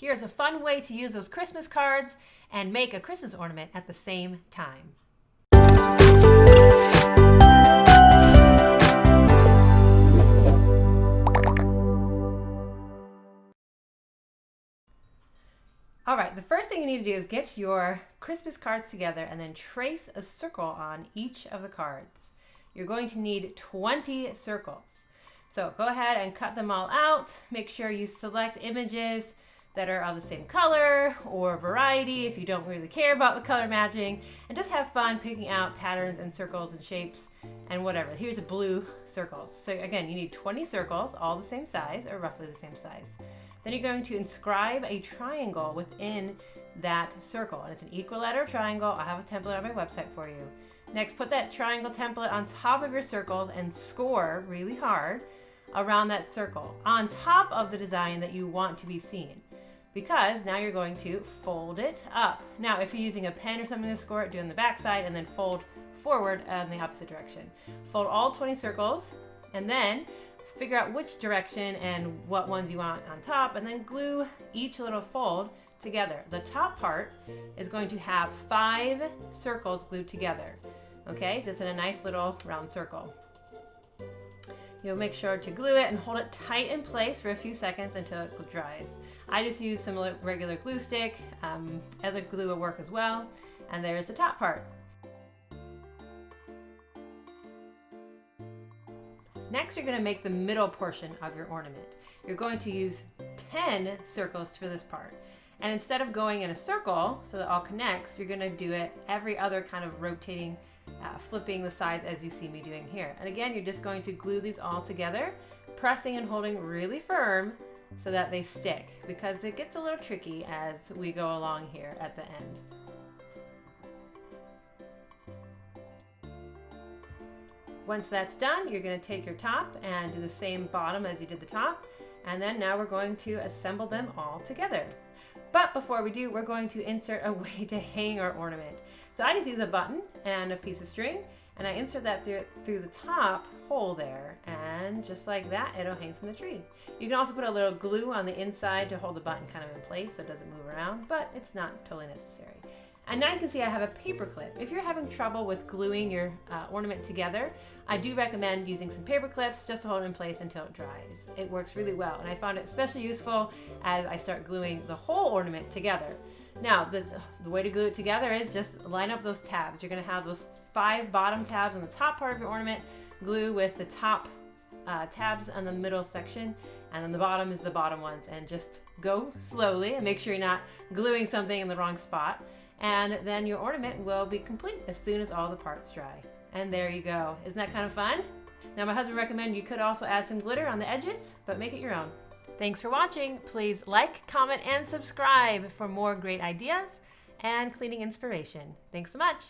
Here's a fun way to use those Christmas cards and make a Christmas ornament at the same time. All right, the first thing you need to do is get your Christmas cards together and then trace a circle on each of the cards. You're going to need 20 circles. So go ahead and cut them all out. Make sure you select images that are of the same color or variety if you don't really care about the color matching, and just have fun picking out patterns and circles and shapes and whatever. Here's a blue circles. So again, you need 20 circles, all the same size or roughly the same size. Then you're going to inscribe a triangle within that circle, and it's an equilateral triangle. I'll have a template on my website for you. Next, put that triangle template on top of your circles and score really hard around that circle on top of the design that you want to be seen, because now you're going to fold it up. Now, if you're using a pen or something to score it, do it on the back side and then fold forward in the opposite direction. Fold all 20 circles and then figure out which direction and what ones you want on top, and then glue each little fold together. The top part is going to have 5 circles glued together, okay, just in a nice little round circle. You'll make sure to glue it and hold it tight in place for a few seconds until it dries. I just use some regular glue stick. Other glue will work as well. And there's the top part. Next, you're going to make the middle portion of your ornament. You're going to use 10 circles for this part. And instead of going in a circle so that it all connects, you're going to do it every other kind of rotating, flipping the sides as you see me doing here. And again, you're just going to glue these all together, pressing and holding really firm so that they stick, because it gets a little tricky as we go along here at the end. Once that's done, you're going to take your top and do the same bottom as you did the top, and then now we're going to assemble them all together. But before we do, we're going to insert a way to hang our ornament. So I just use a button and a piece of string, and I insert that through the top hole there, and just like that, it'll hang from the tree. You can also put a little glue on the inside to hold the button kind of in place so it doesn't move around, but it's not totally necessary. And now you can see I have a paper clip. If you're having trouble with gluing your ornament together, I do recommend using some paper clips just to hold it in place until it dries. It works really well, and I found it especially useful as I start gluing the whole ornament together. Now, the way to glue it together is just line up those tabs. You're going to have those 5 bottom tabs on the top part of your ornament, glue with the top tabs on the middle section, and then the bottom is the bottom ones, and just go slowly and make sure you're not gluing something in the wrong spot. And then your ornament will be complete as soon as all the parts dry. And there you go. Isn't that kind of fun? Now, my husband recommended you could also add some glitter on the edges, but make it your own. Thanks for watching. Please like, comment, and subscribe for more great ideas and cleaning inspiration. Thanks so much.